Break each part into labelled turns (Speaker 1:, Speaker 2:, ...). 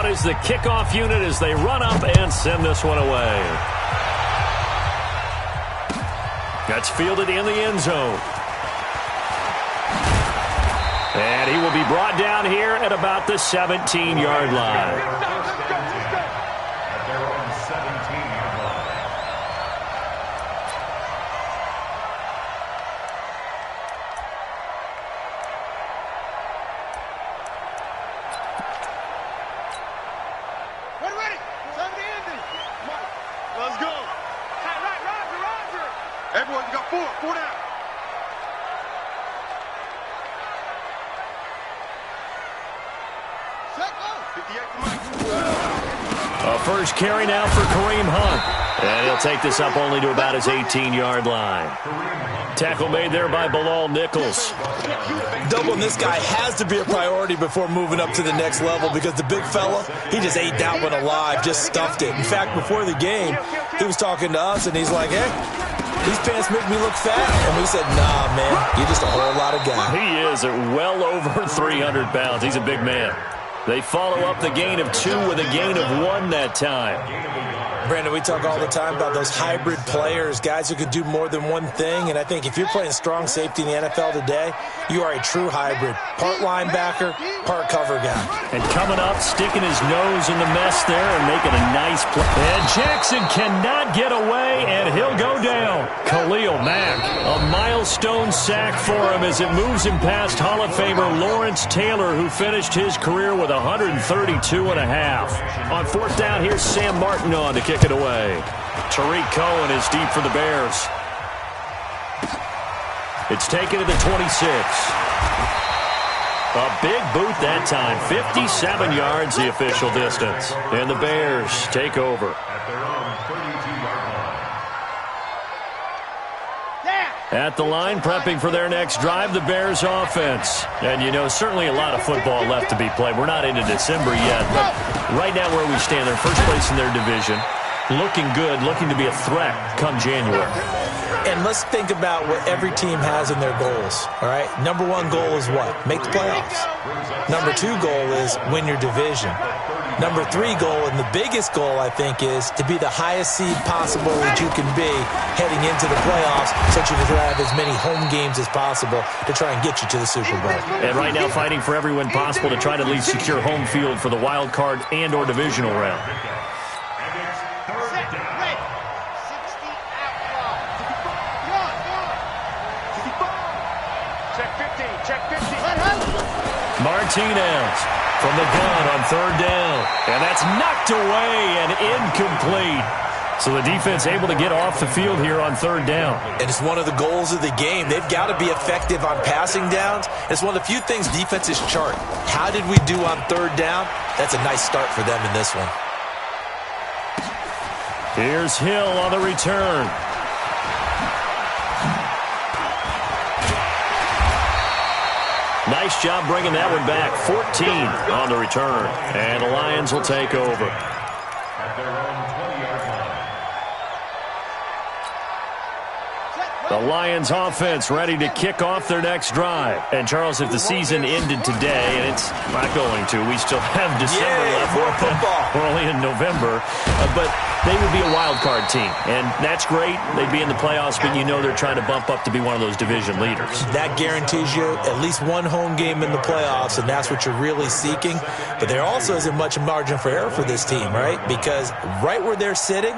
Speaker 1: out is the kickoff unit as they run up and send this one away. That's fielded in the end zone. And he will be brought down here at about the 17-yard line. A first carry now for Kareem Hunt. And he'll take this up only to about his 18-yard line. Tackle made there by Bilal Nichols.
Speaker 2: Doubling this guy has to be a priority before moving up to the next level because the big fella, he just ate that one alive, just stuffed it. In fact, before the game, he was talking to us, and he's like, hey, these pants make me look fat. And we said, nah, man, you're just a whole lot of guy.
Speaker 1: He is at well over 300 pounds. He's a big man. They follow up the gain of 2 with a gain of 1 that time.
Speaker 2: Brandon, we talk all the time about those hybrid players, guys who could do more than one thing. And I think if you're playing strong safety in the NFL today, you are a true hybrid. Part linebacker, part cover guy.
Speaker 1: And coming up, sticking his nose in the mess there and making a nice play. And Jackson cannot get away, and he'll go down. Khalil Mack, a milestone sack for him as it moves him past Hall of Famer Lawrence Taylor, who finished his career with 132 and a half. On fourth down, here's Sam Martin on to kick it away. Tariq Cohen is deep for the Bears. It's taken to the 26. A big boot that time. 57 yards the official distance. And the Bears take over. At the line, prepping for their next drive, the Bears offense. And, you know, certainly a lot of football left to be played. We're not into December yet, but right now where we stand, they're first place in their division. Looking good, looking to be a threat come January.
Speaker 2: And let's think about what every team has in their goals, all right? Number 1 goal is what? Make the playoffs. Number 2 goal is win your division. Number 3 goal, and the biggest goal, I think, is to be the highest seed possible that you can be heading into the playoffs so that you can have as many home games as possible to try and get you to the Super Bowl.
Speaker 1: And right now fighting for every win possible to try to at least secure home field for the wild card and or divisional round. Martinez from the gun on third down. And that's knocked away and incomplete. So the defense able to get off the field here on third down.
Speaker 2: And it's one of the goals of the game. They've got to be effective on passing downs. It's one of the few things defenses chart. How did we do on third down? That's a nice start for them in this one.
Speaker 1: Here's Hill on the return. Nice job bringing that one back. 14 on the return. And the Lions will take over. The Lions offense ready to kick off their next drive. And, Charles, if the season ended today, and it's not going to, we still have December left.
Speaker 2: More football.
Speaker 1: We're only in November. But they would be a wild card team. And that's great. They'd be in the playoffs, but you know they're trying to bump up to be one of those division leaders.
Speaker 2: That guarantees you at least one home game in the playoffs, and that's what you're really seeking. But there also isn't much margin for error for this team, right? Because right where they're sitting,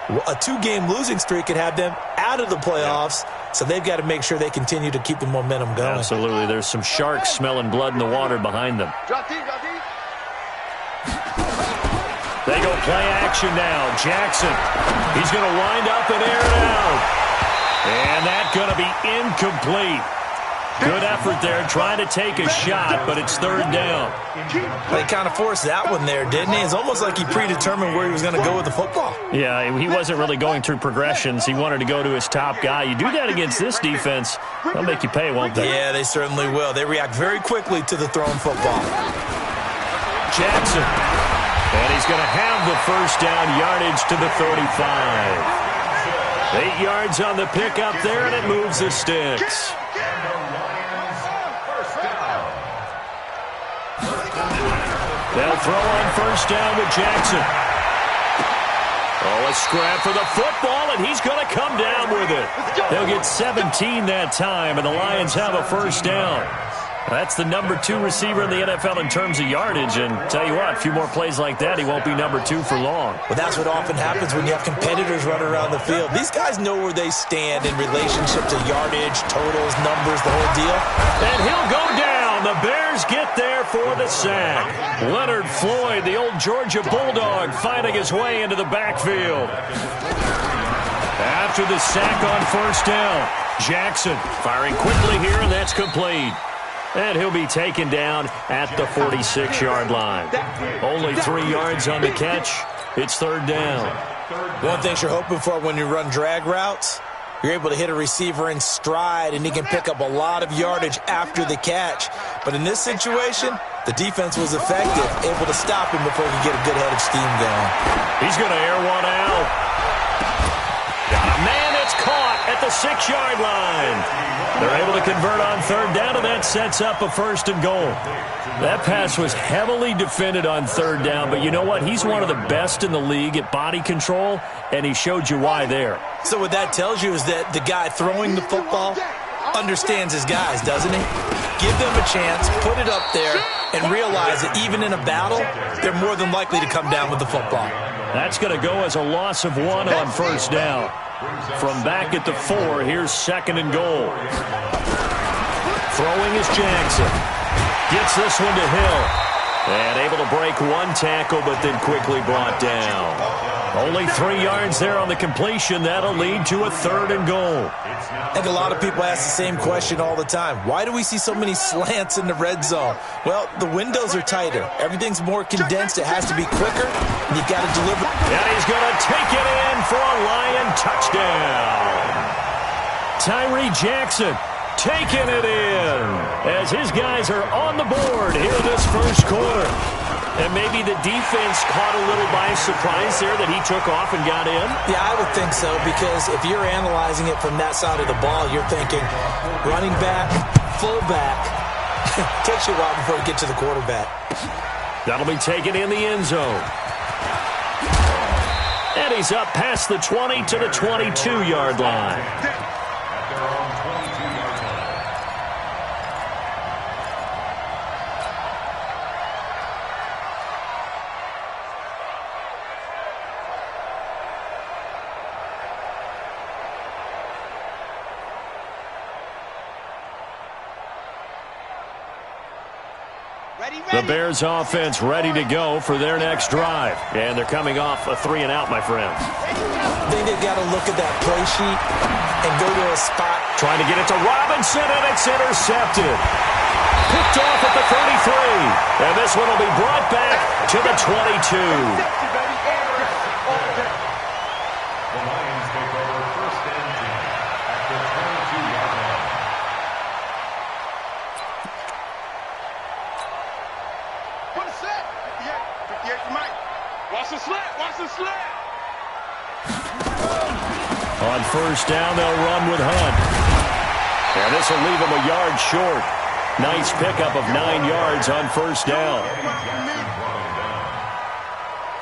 Speaker 2: a 2-game losing streak could have them out of the playoffs, so they've got to make sure they continue to keep the momentum going.
Speaker 1: Absolutely. There's some sharks smelling blood in the water behind them. They go play action now. Jackson, he's going to wind up and air it out. And that's going to be incomplete. Good effort there, trying to take a shot, but it's third down.
Speaker 2: They kind of forced that one there, didn't he? It's almost like he predetermined where he was going to go with the football.
Speaker 1: Yeah, he wasn't really going through progressions. He wanted to go to his top guy. You do that against this defense, they'll make you pay, won't they?
Speaker 2: Yeah, they certainly will. They react very quickly to the thrown football.
Speaker 1: Jackson, and he's going to have the first down yardage to the 35. 8 yards on the pickup there, and it moves the sticks. They'll throw on first down with Jackson. Oh, a scrap for the football, and he's going to come down with it. They'll get 17 that time, and the Lions have a first down. That's the number 2 receiver in the NFL in terms of yardage, and tell you what, a few more plays like that, he won't be number 2 for long.
Speaker 2: Well, that's what often happens when you have competitors running around the field. These guys know where they stand in relationship to yardage, totals, numbers, the whole deal.
Speaker 1: And he'll go down. The Bears get there for the sack. Leonard Floyd, the old Georgia Bulldog, finding his way into the backfield. After the sack on first down, Jackson firing quickly here, and that's complete. And he'll be taken down at the 46-yard line. Only 3 yards on the catch. It's third down.
Speaker 2: One thing you're hoping for when you run drag routes, you're able to hit a receiver in stride, and he can pick up a lot of yardage after the catch. But in this situation, the defense was effective, able to stop him before he could get a good head of steam going.
Speaker 1: He's going to air one out. Got a man that's caught at the 6-yard line. They're able to convert on third down, and that sets up a first and goal. That pass was heavily defended on third down, but you know what? He's one of the best in the league at body control, and he showed you why there.
Speaker 2: So what that tells you is that the guy throwing the football understands his guys, doesn't he? Give them a chance, put it up there, and realize that even in a battle, they're more than likely to come down with the football.
Speaker 1: That's going to go as a loss of 1 on first down. From back at the 4, here's second and goal. Throwing is Jackson. Gets this one to Hill. And able to break 1 tackle, but then quickly brought down. Only 3 yards there on the completion. That'll lead to a third and goal.
Speaker 2: I think a lot of people ask the same question all the time. Why do we see so many slants in the red zone? Well, the windows are tighter. Everything's more condensed. It has to be quicker, and you've got to deliver.
Speaker 1: And he's going to take it in for a Lion touchdown. Tyree Jackson taking it in as his guys are on the board here this first quarter. And maybe the defense caught a little by surprise there that he took off and got in?
Speaker 2: Yeah, I would think so, because if you're analyzing it from that side of the ball, you're thinking running back, fullback. Takes you a while before you get to the quarterback.
Speaker 1: That'll be taken in the end zone. And he's up past the 20 to the 22-yard line. The Bears offense ready to go for their next drive. And they're coming off a 3-and-out, my friends.
Speaker 2: I think they've got to look at that play sheet and go to a spot.
Speaker 1: Trying to get it to Robinson, and it's intercepted. Picked off at the 33. And this one will be brought back to the 22. On first down, they'll run with Hunt. And this will leave him a yard short. Nice pickup of 9 yards on first down.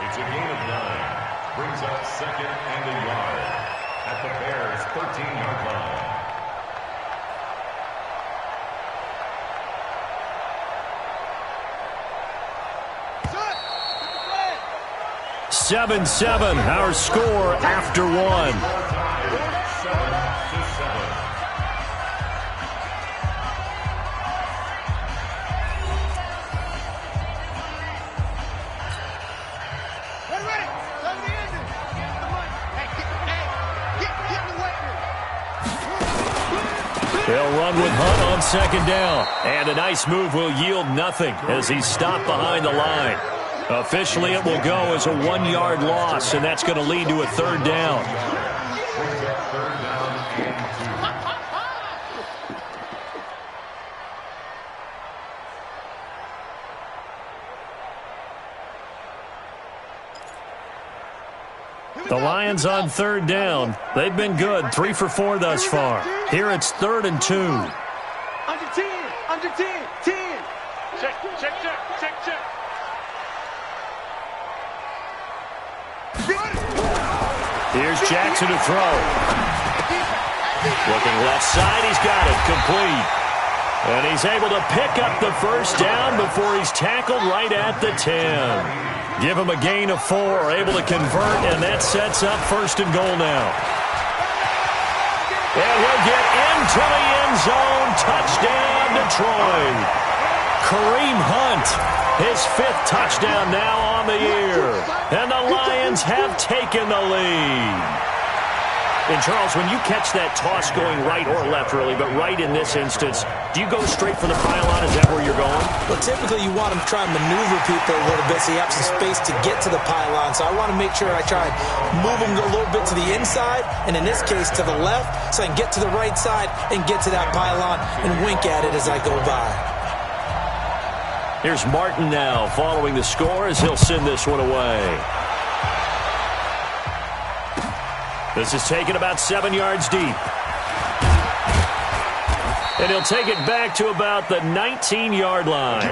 Speaker 3: It's a gain of 9. Brings up second and a yard at the Bears' 13-yard line.
Speaker 1: 7-7, our score after 1. They'll run with Hunt on second down. And a nice move will yield nothing as he's stopped behind the line. Officially, it will go as a 1-yard loss, and that's going to lead to a third down. The Lions on third down. They've been good, 3 for 4 thus far. Here it's 3rd and 2.
Speaker 4: Under 10, under 10, 10. Check, check, check, check, check.
Speaker 1: Here's Jackson to throw. Looking left side, he's got it, complete. And he's able to pick up the first down before he's tackled right at the 10. Give him a gain of 4, able to convert, and that sets up first and goal now. And he'll get into the end zone. Touchdown, Detroit. Kareem Hunt, his 5th touchdown now on the year. And the Lions have taken the lead. And, Charles, when you catch that toss going right or left, really, but right in this instance, do you go straight for the pylon? Is that where you're going?
Speaker 2: Well, typically you want to try and maneuver people a little bit so you have some space to get to the pylon. So I want to make sure I try and move them a little bit to the inside, and in this case to the left, so I can get to the right side and get to that pylon and wink at it as I go by.
Speaker 1: Here's Martin now following the score as he'll send this one away. This is taken about 7 yards deep. And he'll take it back to about the 19-yard line.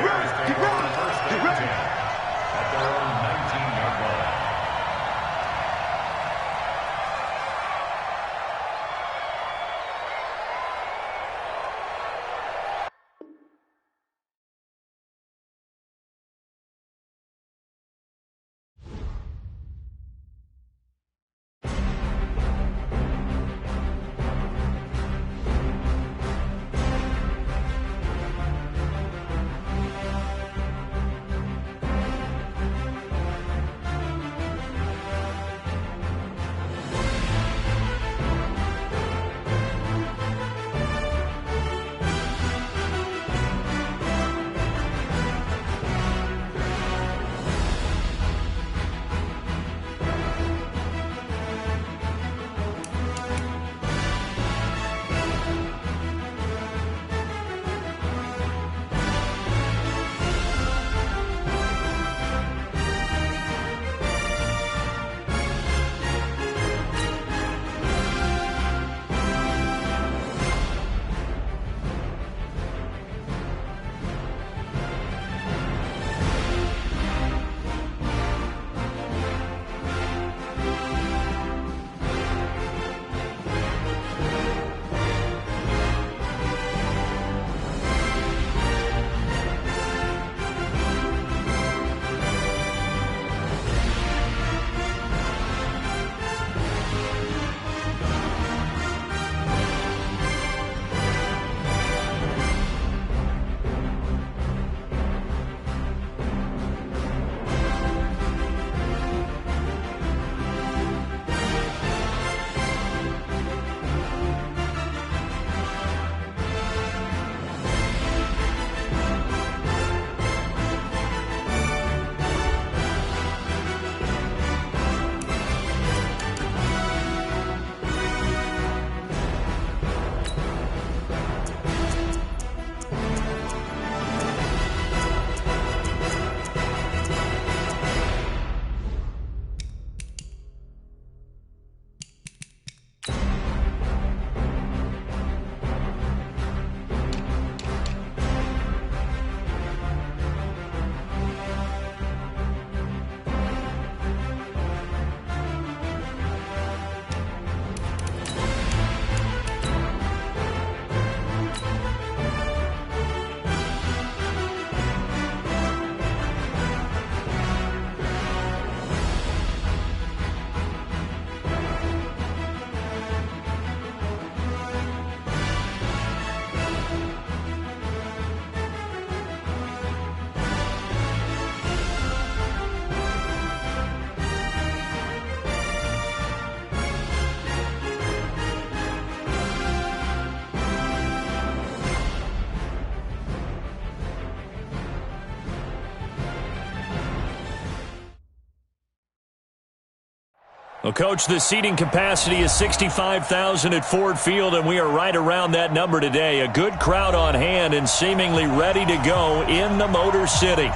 Speaker 1: Well, Coach, the seating capacity is 65,000 at Ford Field, and we are right around that number today. A good crowd on hand and seemingly ready to go in the Motor City.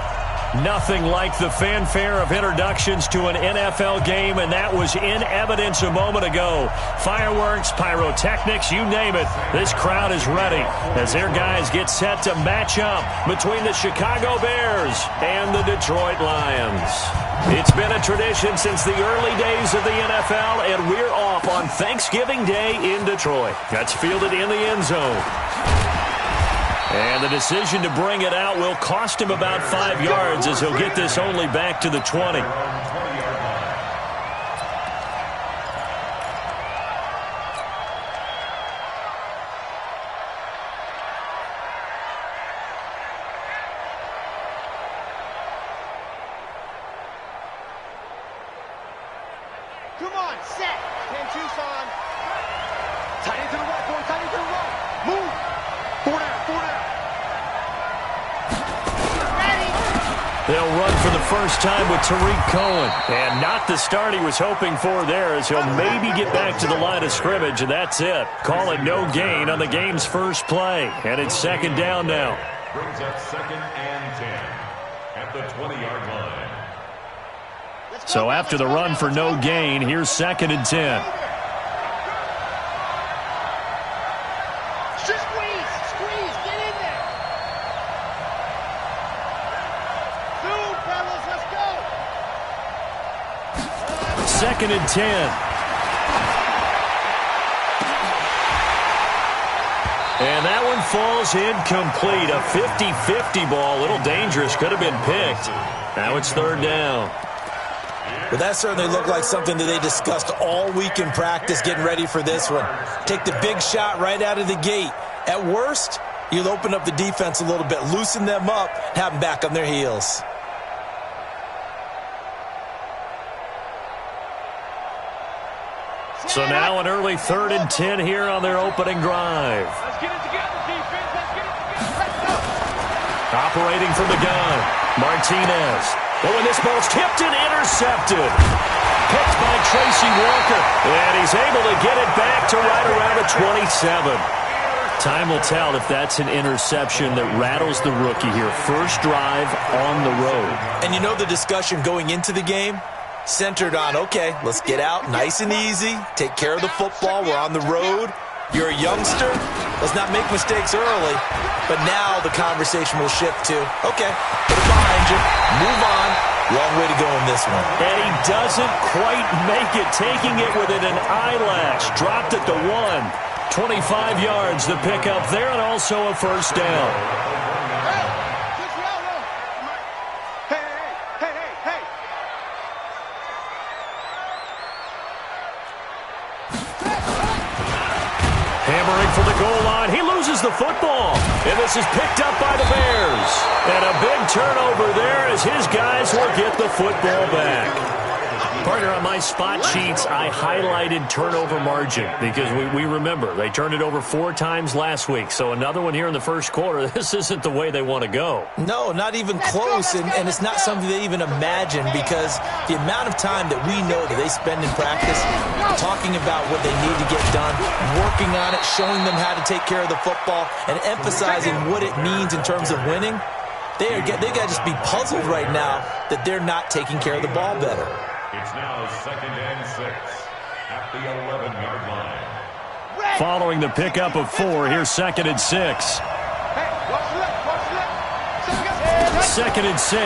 Speaker 1: Nothing like the fanfare of introductions to an NFL game, and that was in evidence a moment ago. Fireworks, pyrotechnics, you name it. This crowd is ready as their guys get set to match up between the Chicago Bears and the Detroit Lions. It's been a tradition since the early days of the NFL, and we're off on Thanksgiving Day in Detroit. That's fielded in the end zone. And the decision to bring it out will cost him about 5 yards as he'll get this only back to the 20.
Speaker 4: Come on, set. 10 Tucson. Tight into the right, boy. Tight into the right. Move. 4 down, 4 down. Ready.
Speaker 1: They'll run for the first time with Tariq Cohen. And not the start he was hoping for there, as he'll maybe get back to the line of scrimmage, and that's it. Call it no gain on the game's first play. And it's second down now.
Speaker 3: Brings up 2nd and 10 at the 20-yard line.
Speaker 1: So after the run for no gain, here's 2nd and 10.
Speaker 4: Just squeeze, get in there. Zoom, fellas, let's go.
Speaker 1: 2nd and 10. And that one falls incomplete. A 50-50 ball, a little dangerous, could have been picked. Now it's 3rd down.
Speaker 2: Well, that certainly looked like something that they discussed all week in practice getting ready for this one. Take the big shot right out of the gate. At worst, you'll open up the defense a little bit, loosen them up, have them back on their heels.
Speaker 1: So now an early 3rd and 10 here on their opening drive.
Speaker 4: Let's get it together, defense. Let's get it together. Let's go.
Speaker 1: Operating from the gun, Martinez. Oh, and this ball's tipped and intercepted. Picked by Tracy Walker. And he's able to get it back to right around the 27. Time will tell if that's an interception that rattles the rookie here. First drive on the road.
Speaker 2: And you know the discussion going into the game? Centered on, okay, let's get out nice and easy, take care of the football, we're on the road. You're a youngster, let's not make mistakes early. But now the conversation will shift to, okay, put it behind you, move on. Long way to go in this one.
Speaker 1: And he doesn't quite make it, taking it within an eyelash. Dropped at the 1. 25 yards to pick up there, and also a first down.
Speaker 4: Hey.
Speaker 1: Hammering for the goal line. He loses the football. And this is picked up by the Bears. And a big turnover there as his guys will get the football back. Partner, on my spot sheets, I highlighted turnover margin because we remember they turned it over 4 times last week. So another one here in the first quarter. This isn't the way they want to go.
Speaker 2: No, not even close, and it's not something they even imagine because the amount of time that we know that they spend in practice talking about what they need to get done, working on it, showing them how to take care of the football, and emphasizing what it means in terms of winning, they got to just be puzzled right now that they're not taking care of the ball better.
Speaker 3: It's now 2nd and 6 at the 11-yard line.
Speaker 1: Following the pickup of 4, here's 2nd and 6.
Speaker 4: Hey, watch the left.
Speaker 1: 2nd and 6.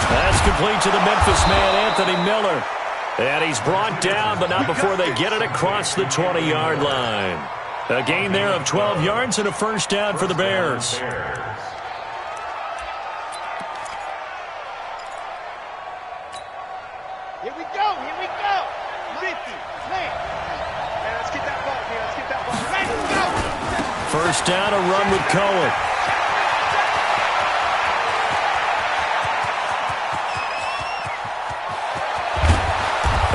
Speaker 1: That's complete to the Memphis man, Anthony Miller. And he's brought down, but not before they get it across the 20-yard line. A gain there of 12 yards and a first down for the Bears.
Speaker 4: Here we go. 50. Man, let's get that ball here. Let's go.
Speaker 1: First down, a run with Cohen.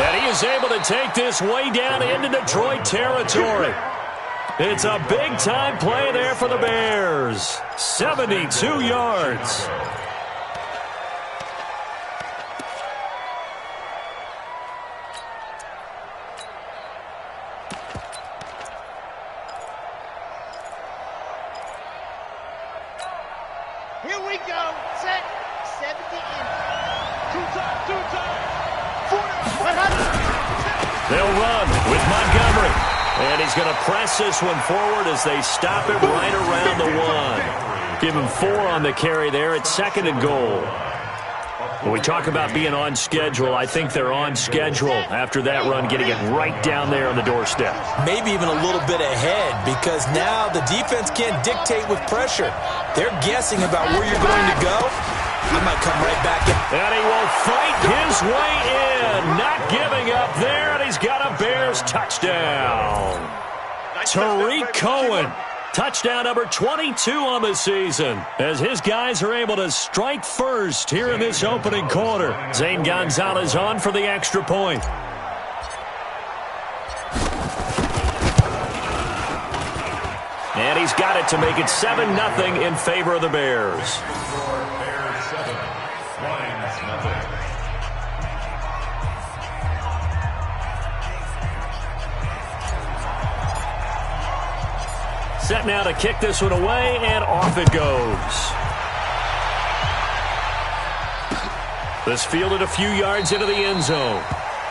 Speaker 1: And he is able to take this way down into Detroit territory. It's a big-time play there for the Bears. 72 yards.
Speaker 4: Here we go. Set. 70 in. Two times. 4.
Speaker 1: They'll run with Montgomery. And he's going to press this one forward as they stop it right around the 1. Give him 4 on the carry there at 2nd and goal. When we talk about being on schedule, I think they're on schedule after that run, getting it right down there on the doorstep.
Speaker 2: Maybe even a little bit ahead, because now the defense can't dictate with pressure. They're guessing about where you're going to go. I might come right back in.
Speaker 1: And he will fight his way in, not giving up there, and he's got a Bears touchdown. Tariq Cohen. Touchdown number 22 on the season as his guys are able to strike first here in this opening quarter. Zane Gonzalez on for the extra point. And he's got it to make it 7-0 in favor of the Bears.
Speaker 3: Bears 7, Lions nothing.
Speaker 1: Set now to kick this one away, and off it goes. This fielded a few yards into the end zone.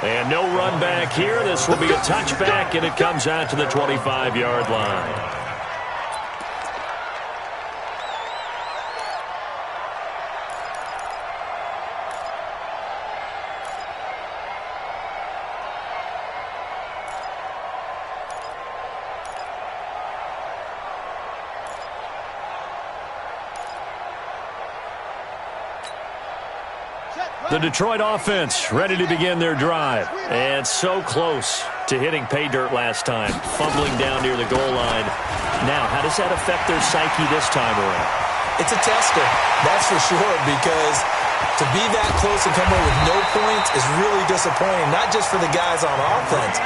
Speaker 1: And no run back here. This will be a touchback, and it comes out to the 25-yard line. The Detroit offense ready to begin their drive. And so close to hitting pay dirt last time. Fumbling down near the goal line. Now, how does that affect their psyche this time around?
Speaker 2: It's a tester, that's for sure, because to be that close and come away with no points is really disappointing, not just for the guys on offense,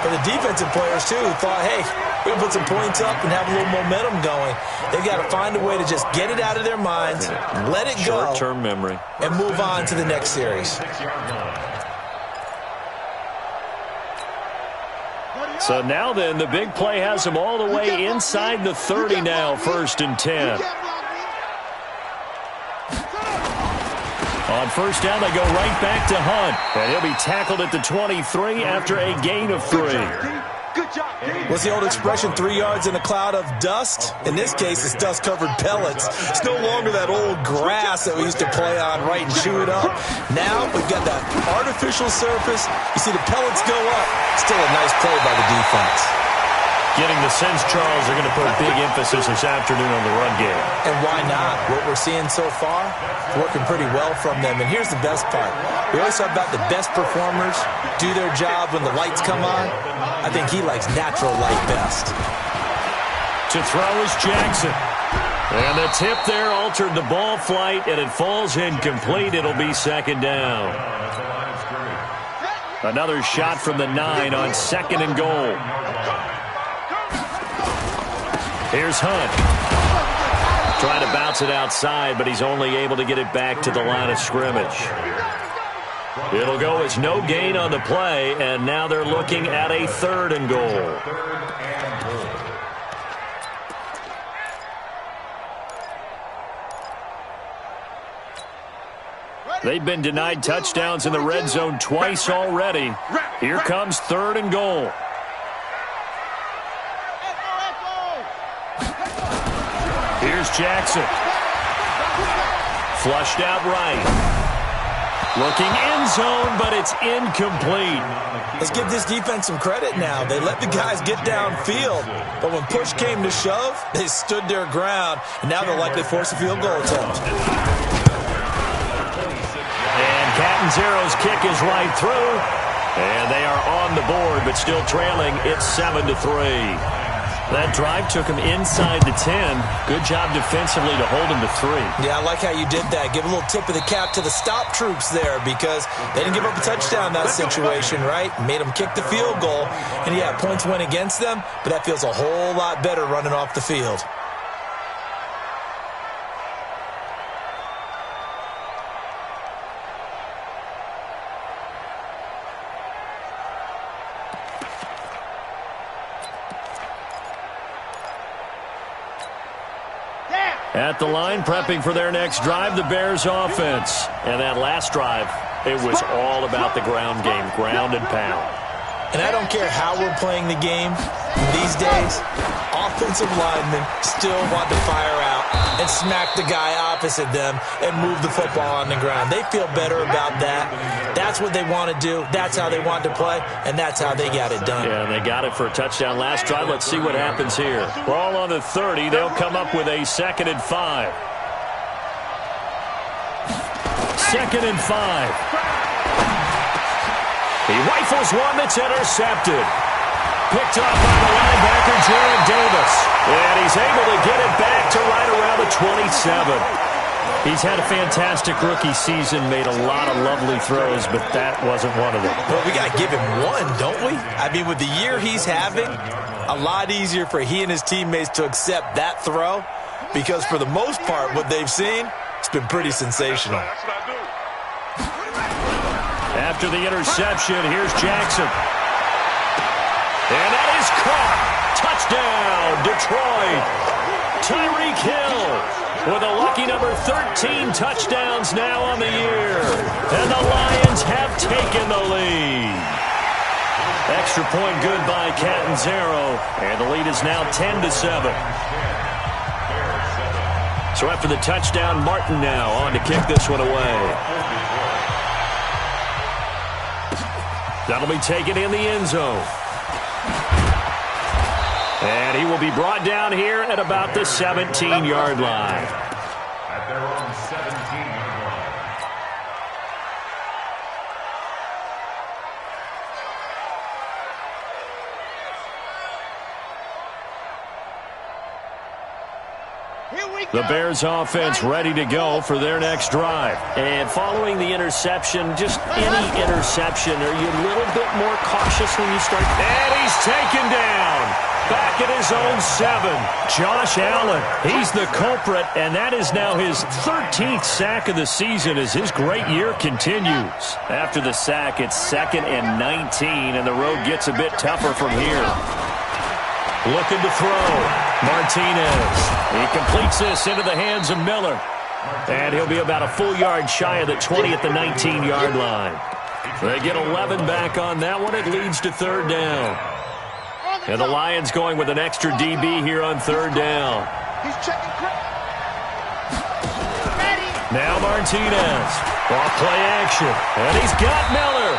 Speaker 2: but the defensive players, too, who thought, hey, we're going to put some points up and have a little momentum going. They've got to find a way to just get it out of their minds, let it go,
Speaker 1: short-term memory,
Speaker 2: and move on to the next series.
Speaker 1: So now then, the big play has them all the way inside the 30 now, 1st and 10. On first down, they go right back to Hunt. And he'll be tackled at the 23 after a gain of 3.
Speaker 2: What's the old expression, 3 yards in a cloud of dust? In this case, it's dust-covered pellets. It's no longer that old grass that we used to play on, right, and chew it up. Now we've got that artificial surface. You see the pellets go up. Still a nice play by the defense.
Speaker 1: Getting the sense, Charles, they're going to put a big emphasis this afternoon on the run game.
Speaker 2: And why not? What we're seeing so far, working pretty well from them. And here's the best part. We always talk about the best performers do their job when the lights come on. I think he likes natural light best.
Speaker 1: To throw is Jackson. And the tip there altered the ball flight, and it falls incomplete. It'll be 2nd down. Another shot from the 9 on 2nd and goal. Here's Hunt. Trying to bounce it outside, but he's only able to get it back to the line of scrimmage. It'll go as no gain on the play, and now they're looking at a 3rd and goal. They've been denied touchdowns in the red zone twice already. Here comes 3rd and goal. Here's Jackson. Flushed out right. Looking end zone, but it's incomplete.
Speaker 2: Let's give this defense some credit now. They let the guys get downfield, but when push came to shove, they stood their ground, and now they'll likely force a field goal attempt.
Speaker 1: And Catanzaro's kick is right through, and they are on the board, but still trailing. It's 7-3. That drive took him inside the 10. Good job defensively to hold him to 3.
Speaker 2: Yeah, I like how you did that. Give a little tip of the cap to the stop troops there, because they didn't give up a touchdown in that situation, right? Made them kick the field goal. And yeah, points went against them, but that feels a whole lot better running off the field.
Speaker 1: At the line, prepping for their next drive, the Bears offense. And that last drive, it was all about the ground game, ground and pound.
Speaker 2: And I don't care how we're playing the game, These days, offensive linemen still want to fire out and smack the guy opposite them and move the football on the ground. They feel better about that. That's what they want to do. That's how they want to play, and that's how they got it done.
Speaker 1: Yeah, and they got it for a touchdown last drive. Let's see what happens here. Ball on the 30. They'll come up with a 2nd and 5. 2nd and 5. He rifles one that's intercepted. Picked off by the linebacker, Jarrad Davis. And he's able to get it back to right around the 27. He's had a fantastic rookie season, made a lot of lovely throws, but that wasn't one of them.
Speaker 2: Well, we got to give him one, don't we? I mean, with the year he's having, a lot easier for he and his teammates to accept that throw because for the most part, what they've seen, it's been pretty sensational.
Speaker 1: After the interception, here's Jackson. And that is caught. Touchdown, Detroit. Tyreek Hill with a lucky number 13 touchdowns now on the year. And the Lions have taken the lead. Extra point good by Catanzaro. And the lead is now 10-7. So after the touchdown, Martin now on to kick this one away. That'll be taken in the end zone. And he will be brought down here at about the 17-yard line.
Speaker 3: At their own 17-yard line.
Speaker 1: The Bears offense ready to go for their next drive. And following the interception, just any interception, are you a little bit more cautious when you start? And he's taken down. Back at his own 7. Josh Allen, he's the culprit, and that is now his 13th sack of the season as his great year continues. After the sack, it's 2nd and 19, and the road gets a bit tougher from here. Looking to throw. Martinez. He completes this into the hands of Miller. And he'll be about a full yard shy of the 20 at the 19-yard line. They get 11 back on that one. It leads to 3rd down. And the Lions going with an extra DB here on 3rd down. Now Martinez. Off play action. And he's got Miller.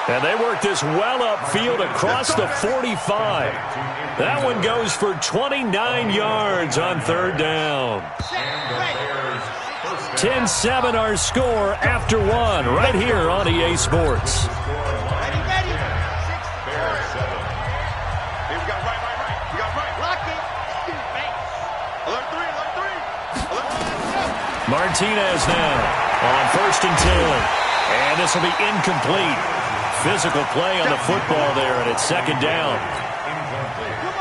Speaker 1: And they work this well upfield across the 45. That one goes for 29 yards on 3rd down. 10-7 our score after 1 right here on EA Sports. Martinez now on 1st and 10. And this will be incomplete. Physical play on the football there, and it's 2nd down.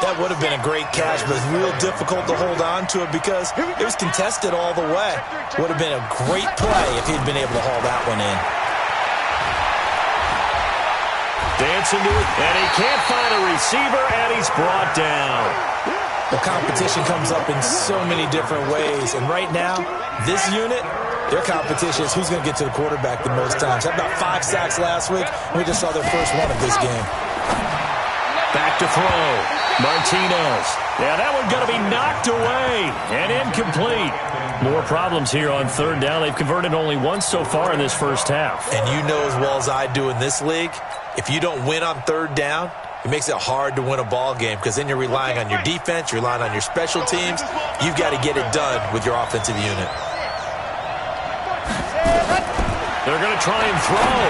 Speaker 2: That would have been a great catch, but it's real difficult to hold on to it because it was contested all the way. Would have been a great play if he'd been able to haul that one in.
Speaker 1: Dancing to it, and he can't find a receiver, and he's brought down.
Speaker 2: The competition comes up in so many different ways, and right now, this unit, their competition is who's going to get to the quarterback the most times. Had about 5 sacks last week, and we just saw their first one of this game.
Speaker 1: Back to throw. Martinez. Yeah, that one's going to be knocked away and incomplete. More problems here on 3rd down. They've converted only once so far in this first half.
Speaker 2: And you know as well as I do in this league, if you don't win on 3rd down, it makes it hard to win a ball game because then you're relying on your defense, you're relying on your special teams. You've got to get it done with your offensive unit.
Speaker 1: They're going to try and throw.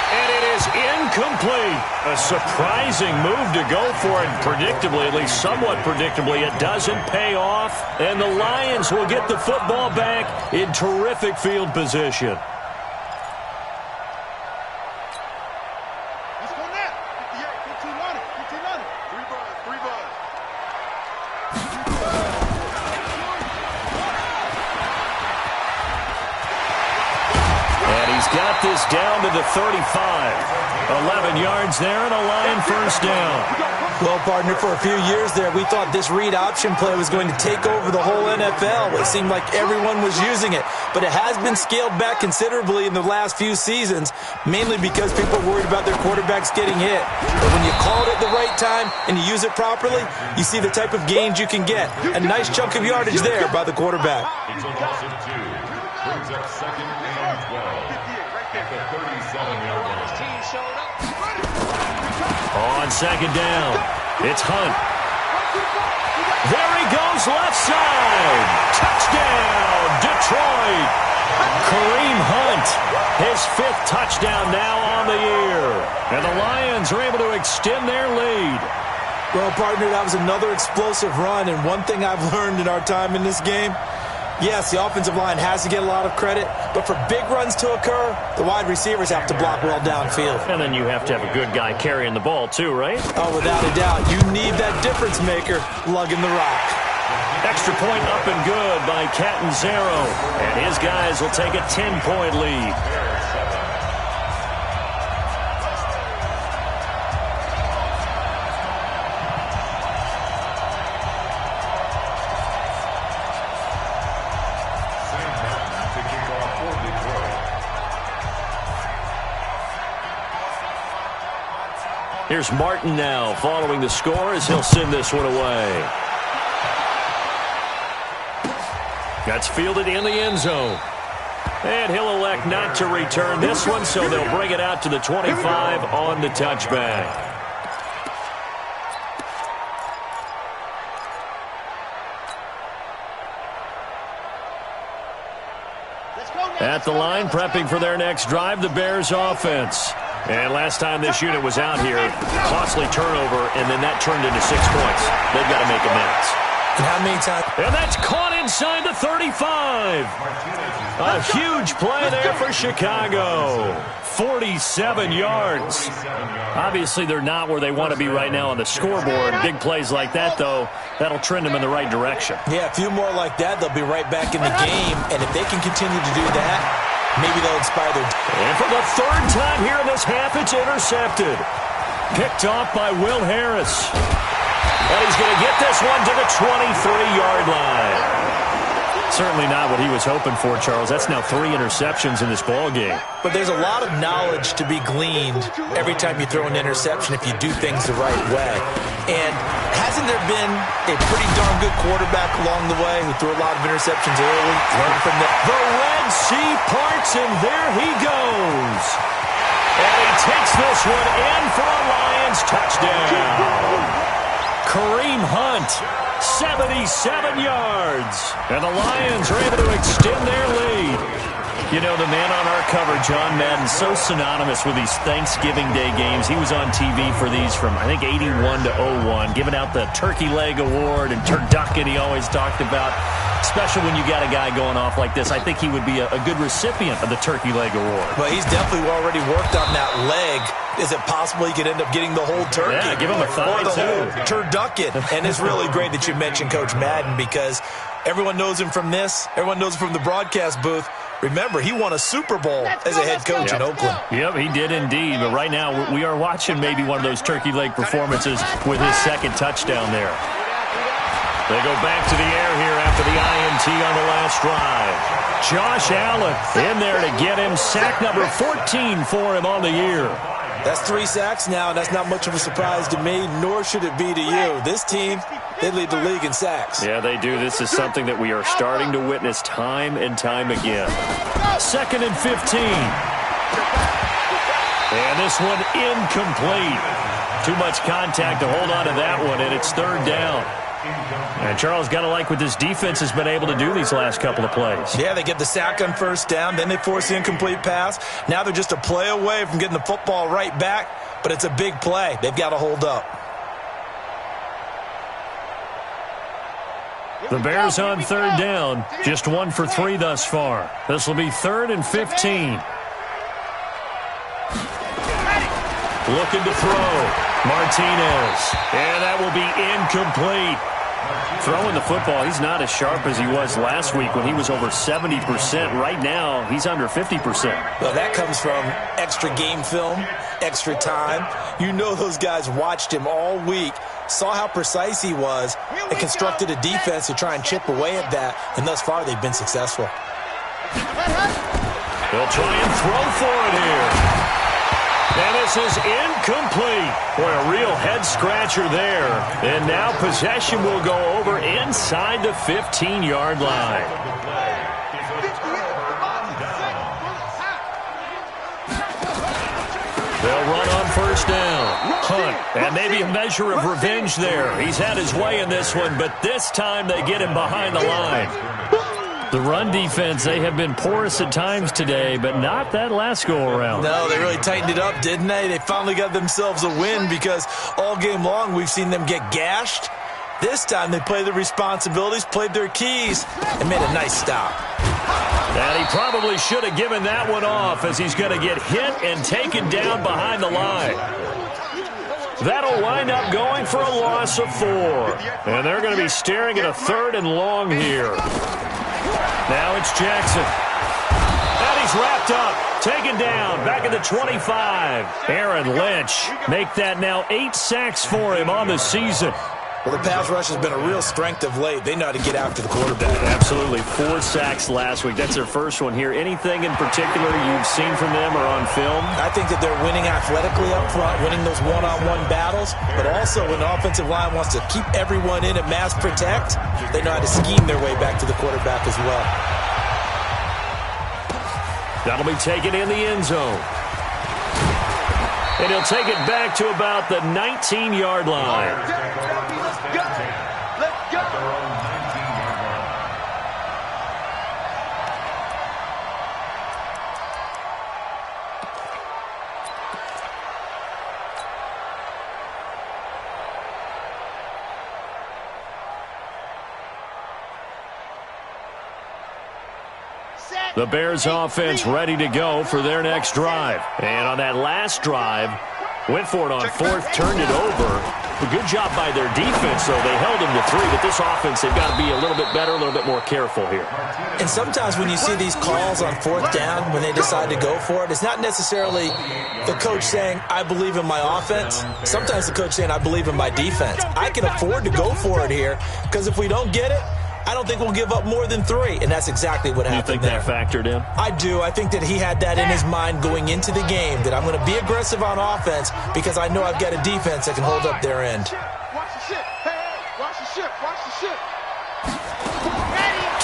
Speaker 1: And it is incomplete. A surprising move to go for it. Predictably, at least somewhat predictably, it doesn't pay off. And the Lions will get the football back in terrific field position. Got this down to the 35. 11 yards there and a Lion 1st down.
Speaker 2: Well, partner, for a few years there, we thought this read option play was going to take over the whole NFL. It seemed like everyone was using it, but it has been scaled back considerably in the last few seasons, mainly because people are worried about their quarterbacks getting hit. But when you call it at the right time and you use it properly, you see the type of gains you can get. A nice chunk of yardage there by the quarterback.
Speaker 3: It's a loss of 2. Brings up 2nd and 12 at the 37-yard line.
Speaker 1: On 2nd down, it's Hunt. There he goes, left side. Touchdown, Detroit. Kareem Hunt, his 5th touchdown now on the year. And the Lions are able to extend their lead.
Speaker 2: Well, partner, that was another explosive run, and one thing I've learned in our time in this game, yes, the offensive line has to get a lot of credit, but for big runs to occur, the wide receivers have to block well downfield.
Speaker 1: And then you have to have a good guy carrying the ball too, right?
Speaker 2: Oh, without a doubt. You need that difference maker lugging the rock.
Speaker 1: Extra point up and good by Catanzaro. And his guys will take a 10-point lead. Here's Martin now following the score as he'll send this one away. That's fielded in the end zone. And he'll elect not to return this one, so they'll bring it out to the 25 on the touchback. At the line, prepping for their next drive, the Bears offense. And last time this unit was out here, costly turnover, and then that turned into 6 points. They've got to make amends.
Speaker 2: And how many times?
Speaker 1: And that's caught inside the 35. A huge play there for Chicago. 47 yards. Obviously, they're not where they want to be right now on the scoreboard. Big plays like that, though, that'll trend them in the right direction.
Speaker 2: Yeah, a few more like that, they'll be right back in the game. And if they can continue to do that, maybe they'll inspire their...
Speaker 1: And for the 3rd time here in this half, it's intercepted. Picked off by Will Harris. And he's going to get this one to the 23-yard line. Certainly not what he was hoping for, Charles. That's now 3 interceptions in this ball game.
Speaker 2: But there's a lot of knowledge to be gleaned every time you throw an interception if you do things the right way. And hasn't there been a pretty darn good quarterback along the way who threw a lot of interceptions early? Learn from that.
Speaker 1: The Red Sea parts, and there he goes. And he takes this one in for a Lions touchdown. Kareem Hunt, 77 yards. And the Lions are able to extend their lead. You know, the man on our cover, John Madden, so synonymous with these Thanksgiving Day games. He was on TV for these from, I think, 81 to 01, giving out the Turkey Leg Award and turducken he always talked about. Especially when you got a guy going off like this. I think he would be a good recipient of the Turkey Leg Award.
Speaker 2: Well, he's definitely already worked on that leg. Is it possible he could end up getting the whole turkey?
Speaker 1: Yeah, give him a thigh,
Speaker 2: or the
Speaker 1: too.
Speaker 2: whole turducken. And it's really great that you mentioned Coach Madden because everyone knows him from this. Everyone knows him from the broadcast booth. Remember, he won a Super Bowl as a head coach in Oakland.
Speaker 1: Yep, he did indeed. But right now, we are watching maybe one of those turkey leg performances with his 2nd touchdown there. They go back to the air here after the INT on the last drive. Josh Allen in there to get him. Sack number 14 for him on the year.
Speaker 2: That's 3 sacks now, and that's not much of a surprise to me, nor should it be to you. This team, they lead the league in sacks.
Speaker 1: Yeah, they do. This is something that we are starting to witness time and time again. 2nd and 15. And this one incomplete. Too much contact to hold on to that one, and it's 3rd down. And Charles, got to like what this defense has been able to do these last couple of plays.
Speaker 2: Yeah, they get the sack on 1st down, then they force the incomplete pass. Now they're just a play away from getting the football right back, but it's a big play. They've got to hold up.
Speaker 1: The Bears on 3rd down, just 1 for 3 thus far. This will be 3rd and 15. Looking to throw. Martinez. And that will be incomplete. Throwing the football, he's not as sharp as he was last week when he was over 70%. Right now, he's under 50%.
Speaker 2: Well, that comes from extra game film, extra time. You know those guys watched him all week saw how precise he was, and constructed a defense to try and chip away at that, and thus far they've been successful.
Speaker 1: They'll try and throw for it here. And this is incomplete. Boy, a real head-scratcher there. And now possession will go over inside the 15-yard line. They'll run on first down. Hunt, and maybe a measure of revenge there. He's had his way in this one, but this time they get him behind the line. The run defense, they have been porous at times today, but not that last go-around.
Speaker 2: No, they really tightened it up, didn't they? They finally got themselves a win because all game long we've seen them get gashed. This time they played their responsibilities, played their keys, and made a nice stop.
Speaker 1: And he probably should have given that one off as he's going to get hit and taken down behind the line. That'll wind up going for a loss of 4. And they're going to be staring at a 3rd and long here. Now it's Jackson. And he's wrapped up, taken down, back at the 25. Aaron Lynch, make that now 8 sacks for him on the season.
Speaker 2: Well, the pass rush has been a real strength of late. They know how to get after the quarterback.
Speaker 1: Absolutely. 4 sacks last week. That's their first one here. Anything in particular you've seen from them or on film?
Speaker 2: I think that they're winning athletically up front, winning those one-on-one battles, but also when the offensive line wants to keep everyone in and mass protect, they know how to scheme their way back to the quarterback as well.
Speaker 1: That'll be taken in the end zone. And he'll take it back to about the 19-yard line.
Speaker 4: Let's go.
Speaker 1: The Bears offense ready to go for their next drive. And on that last drive, went for it on 4th, turned it over. A good job by their defense, though. They held them to 3, but this offense, they've got to be a little bit better, a little bit more careful here.
Speaker 2: And sometimes when you see these calls on 4th down, when they decide to go for it, it's not necessarily the coach saying, I believe in my offense. Sometimes the coach saying, I believe in my defense. I can afford to go for it here, because if we don't get it, I don't think we'll give up more than 3, and that's exactly what happened there.
Speaker 1: You think that factored in?
Speaker 2: I do. I think that he had that in his mind going into the game, that I'm going to be aggressive on offense because I know I've got a defense that can hold up their end.
Speaker 4: Watch the ship. Hey, watch the ship. Watch the ship.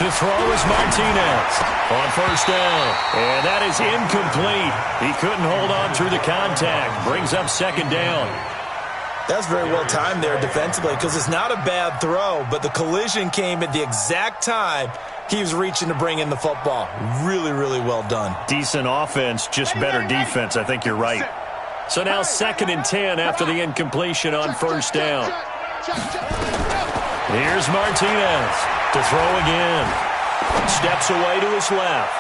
Speaker 1: To throw is Martinez on first down. And that is incomplete. He couldn't hold on through the contact. Brings up 2nd down.
Speaker 2: That's very well timed there defensively because it's not a bad throw, but the collision came at the exact time he was reaching to bring in the football. Really, really well done.
Speaker 1: Decent offense, just better defense. I think you're right. So now 2nd and 10 after the incompletion on first down. Here's Martinez to throw again. Steps away to his left.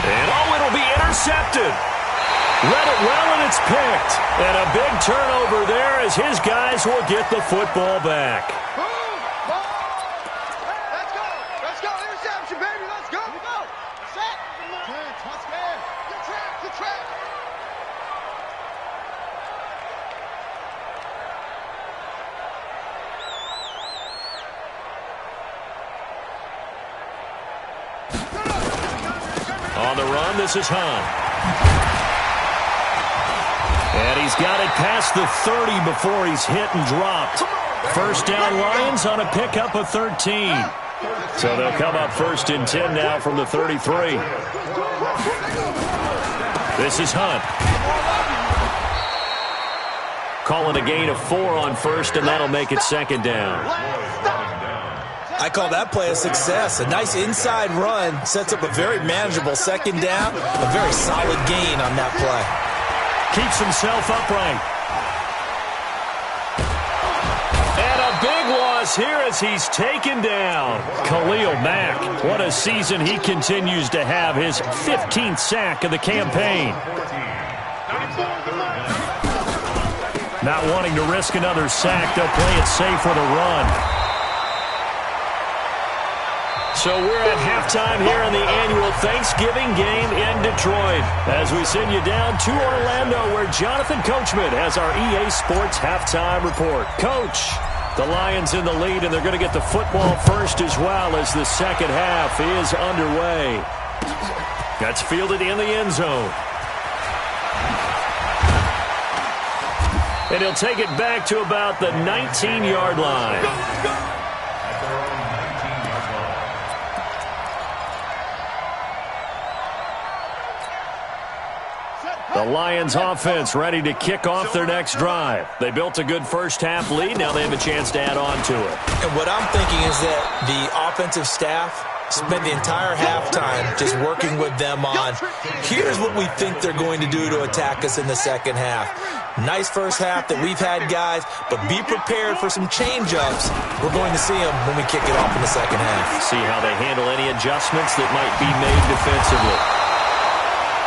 Speaker 1: And it'll be intercepted. Read it well, and it's picked. And a big turnover there as his guys will get the football back.
Speaker 4: Let's go. Let's go. Interception, baby. Let's go. Go. Set. Let's go. Good track. Good track.
Speaker 1: On the run, this is Hunt. And he's got it past the 30 before he's hit and dropped. First down Lions on a pickup of 13. So they'll come up 1st and 10 now from the 33. This is Hunt. Call it a gain of 4 on 1st, and that'll make it 2nd down.
Speaker 2: I call that play a success. A nice inside run sets up a very manageable 2nd down. A very solid gain on that play.
Speaker 1: Keeps himself upright. And a big loss here as he's taken down. Khalil Mack, what a season he continues to have. His 15th sack of the campaign. Not wanting to risk another sack, they'll play it safe with a run. So we're at halftime here in the annual Thanksgiving game in Detroit as we send you down to Orlando where Jonathan Coachman has our EA Sports halftime report. Coach, the Lions in the lead, and they're going to get the football first as well as the second half is underway. That's fielded in the end zone. And he'll take it back to about the 19-yard line. The Lions offense ready to kick off their next drive. They built a good first-half lead. Now they have a chance to add on to it.
Speaker 2: And what I'm thinking is that the offensive staff spent the entire halftime just working with them on, here's what we think they're going to do to attack us in the second half. Nice first half that we've had, guys, but be prepared for some change-ups. We're going to see them when we kick it off in the second half.
Speaker 1: See how they handle any adjustments that might be made defensively.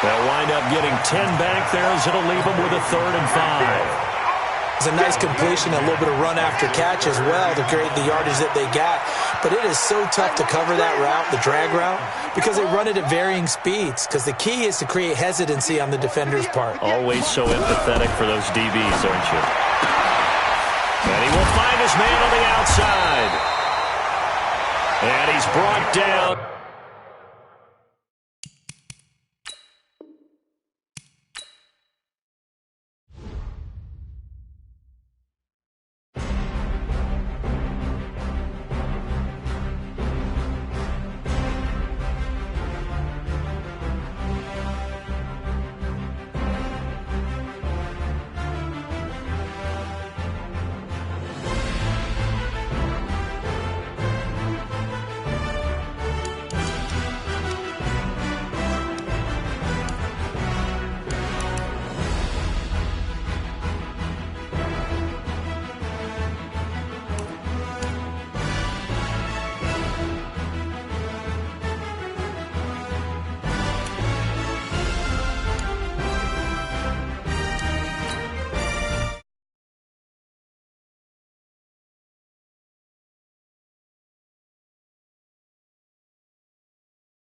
Speaker 1: They'll wind up getting 10 back there as it'll leave them with a 3rd and 5.
Speaker 2: It's a nice completion, a little bit of run after catch as well to create the yardage that they got. But it is so tough to cover that route, the drag route, because they run it at varying speeds. Because the key is to create hesitancy on the defender's part.
Speaker 1: Always so empathetic for those DBs, aren't you? And he will find his man on the outside. And he's brought down.